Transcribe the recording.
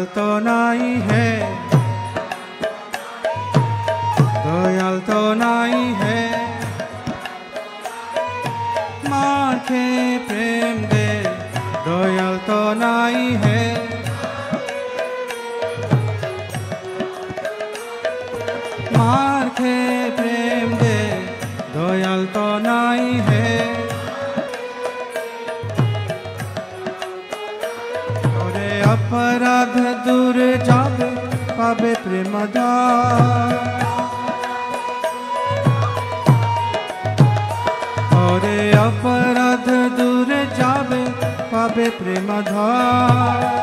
तो नाई है, दयाल तो नाई है, माथे प्रेम दे दयाल तो नाई है, माथे प्रेम दे दयाल तो नाई है। अपराध दूर जाबे पाबे प्रेम धार, अपराध दूर जाबे पाबे प्रेम धार।